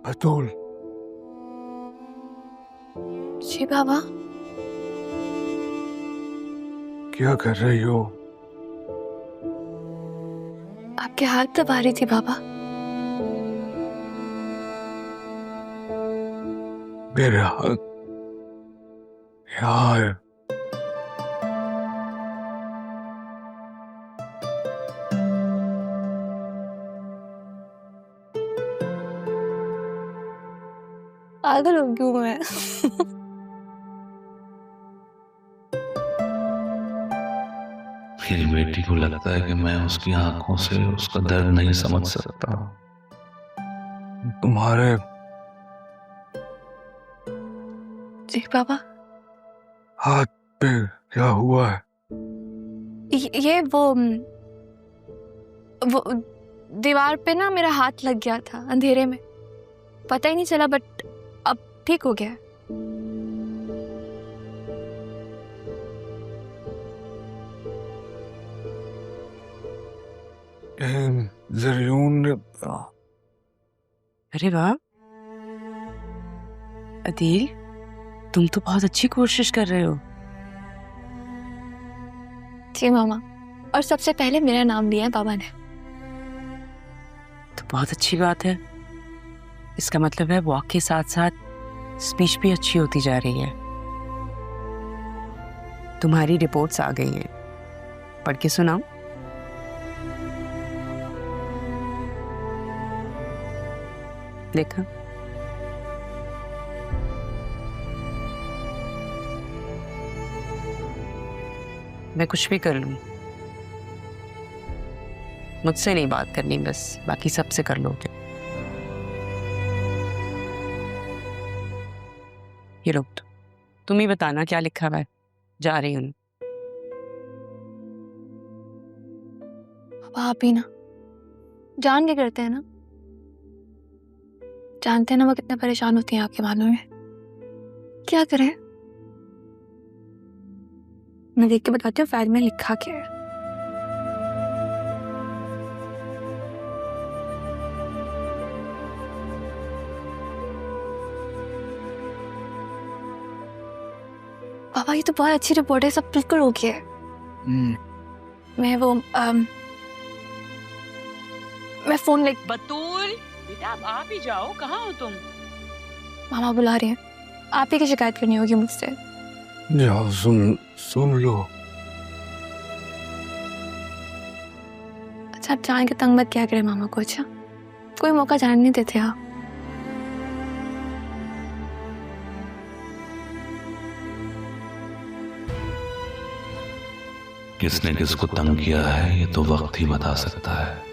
बतूल। जी बाबा। क्या कर रही हो? आपके हाथ दबा रही थी बाबा। मेरे हाथ यहाँ है। पागल हो गई हूँ मैं। मेरी बेटी को लगता है कि मैं उसकी आंखों से उसका दर्द नहीं समझ सकता। तुम्हारे जी बाबा। हाथ पे क्या हुआ है? ये वो दीवार पे ना मेरा हाथ लग गया था अंधेरे में, पता ही नहीं चला, बट अब ठीक हो गया। ज़रियून ने अरे वाह अदील, तुम तो बहुत अच्छी कोशिश कर रहे हो। जी मामा, और सबसे पहले मेरा नाम लिया है बाबा ने। तो बहुत अच्छी बात है। इसका मतलब है वॉक के साथ साथ स्पीच भी अच्छी होती जा रही है। तुम्हारी रिपोर्ट्स आ गई हैं, पढ़ के सुनाओ। देखा, मैं कुछ भी कर लूं, मुझसे नहीं बात करनी, बस बाकी सबसे कर लोगे। ये लो, तुम ही बताना क्या लिखा हुआ है। जा रही हूँ। आप ही ना जान के करते हैं ना, जानते हैं ना वो कितने परेशान होती हैं आपके बालों में। क्या करें, मैं देख के बताती हूँ फाइल में लिखा क्या है। पापा ये तो बहुत अच्छी रिपोर्ट है, सब बिल्कुल ओके है। मैं मैं फोन ले। बतूल बेटा, आप ही जाओ, कहाँ हो तुम? मामा बुला रहे हैं, आप ही की शिकायत करनी होगी मुझसे। जाओ सुन लो। अच्छा आप जान के तंग मत क्या करें मामा को। अच्छा कोई मौका जान नहीं देते आप। किसने किसको तंग किया है ये तो वक्त ही बता सकता है।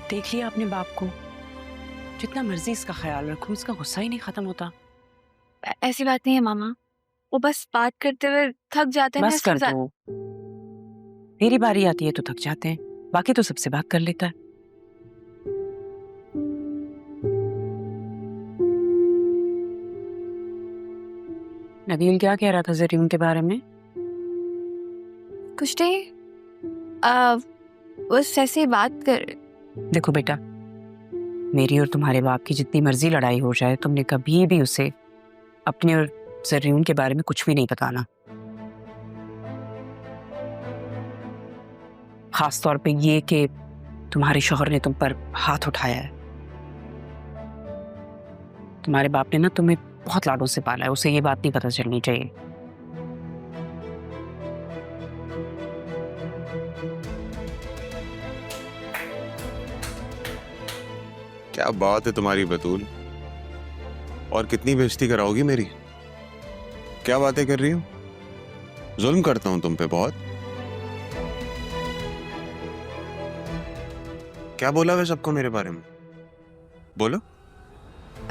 देख लिया अपने बाप को, जितना मर्जी इसका ख्याल रखूं, इसका गुस्सा ही नहीं खत्म होता। ऐसी बात नहीं है मामा, वो बस बात करते हुए थक जाते हैं। बस कर दो, मेरी बारी आती है तो थक जाते हैं, बाकी तो सबसे बात कर लेता है। नदील क्या कह रहा था ज़रियून के बारे में? कुछ नहीं, बस ऐसे ही बात कर। देखो बेटा, मेरी और तुम्हारे बाप की जितनी मर्जी लड़ाई हो जाए, तुमने कभी भी उसे अपने और ज़रियून के बारे में कुछ भी नहीं बताना। खास तौर पे ये कि तुम्हारे शौहर ने तुम पर हाथ उठाया है। तुम्हारे बाप ने ना तुम्हें बहुत लाडों से पाला है, उसे ये बात नहीं पता चलनी चाहिए। क्या बात है तुम्हारी बतूल, और कितनी बेइज्जती कराओगी मेरी? क्या बातें कर रही हो? जुल्म करता हूं तुम पे बहुत? क्या बोला वह सबको मेरे बारे में? बोलो।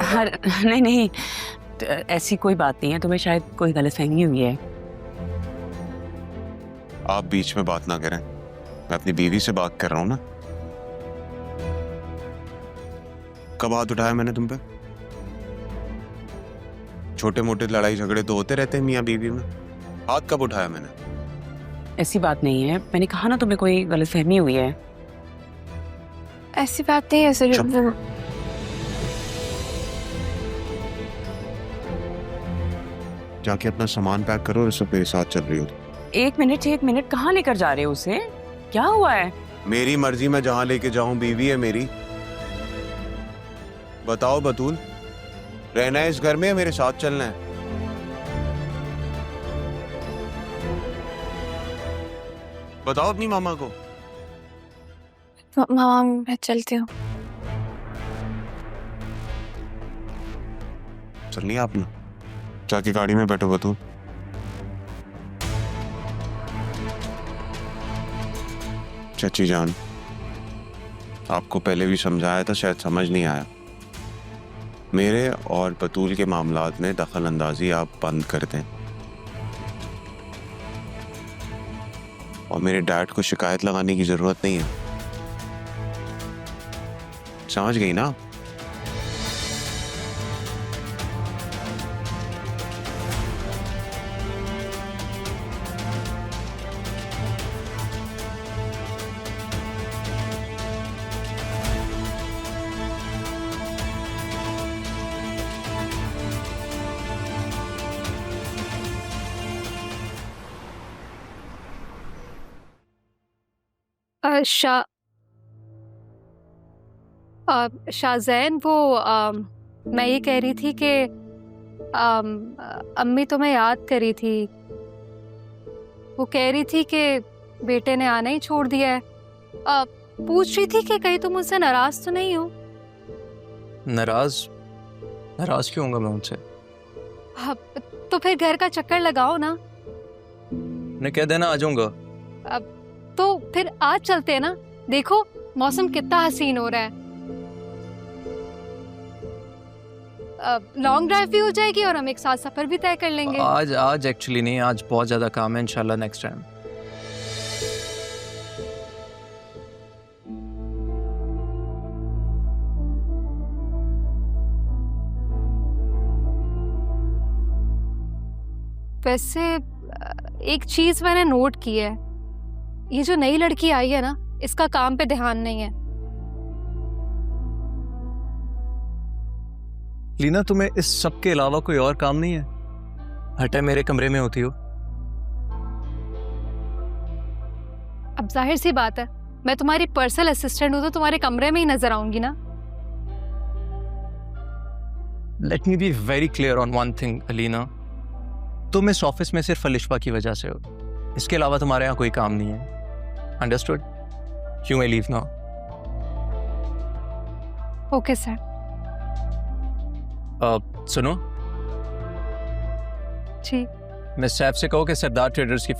नहीं नहीं, तो ऐसी कोई बात नहीं है, तुम्हें शायद कोई गलतफहमी हुई है। आप बीच में बात ना करें, मैं अपनी बीवी से बात कर रहा हूं ना। कब हाथ उठाया मैंने तुम पे? छोटे मोटे लड़ाई झगड़े तो होते रहते हैं मियाँ बीवी में, हाथ कब उठाया मैंने? ऐसी बात नहीं है, मैंने कहा ना तुम्हें कोई गलतफहमी हुई है। ऐसी बात नहीं है सर। चुप। वो जाके अपना सामान पैक करो और इस वक्त मेरे साथ चल रही हो। एक मिनट, कहाँ लेकर जा रहे हो उसे? क्या हुआ है? मेरी मर्जी, मैं जहां लेके जाऊं, बीवी है मेरी। बताओ बतूल, रहना है इस घर में या मेरे साथ चलना है? बताओ अपनी मामा को। मामा मैं चलती हूँ। चलनी है आपने? जाके गाड़ी में बैठो बतूल। चाची जान, आपको पहले भी समझाया था, शायद समझ नहीं आया। मेरे और बतूल के मामलात में दखल अंदाजी आप बंद कर दें और मेरे डैड को शिकायत लगाने की जरूरत नहीं है। समझ गई ना? शाहजैन, वो मैं ये कह रही थी कि अम्मी तुम्हें याद करी थी। वो कह रही थी कि बेटे ने आना ही छोड़ दिया है। पूछ रही थी कि कहीं तुम मुझसे नाराज तो नहीं हो? नाराज क्यों होऊंगा मैं उनसे? तो फिर घर का चक्कर लगाओ ना। ने कह देना आ जाऊंगा। तो फिर आज चलते हैं ना, देखो मौसम कितना हसीन हो रहा है। लॉन्ग ड्राइव भी हो जाएगी और हम एक साथ सफर भी तय कर लेंगे। आज एक्चुअली नहीं, आज बहुत ज्यादा काम है। इंशाल्लाह नेक्स्ट टाइम। वैसे एक चीज मैंने नोट की है, ये जो नई लड़की आई है ना, इसका काम पे ध्यान नहीं है। लीना, तुम्हें इस सब के अलावा कोई और काम नहीं है? हर टाइम मेरे कमरे में होती हो। अब जाहिर सी बात है, मैं तुम्हारी पर्सनल असिस्टेंट हूं तो तुम्हारे कमरे में ही नजर आऊंगी ना। Let me be very clear on one thing Alina, तुम इस ऑफिस में सिर्फ अलिशबा की वजह से हो, इसके अलावा तुम्हारे यहाँ कोई काम नहीं है। Understood? You may leave now. Okay sir. सुनो जी। मिस सैफ से कहो कि सरदार ट्रेडर्स की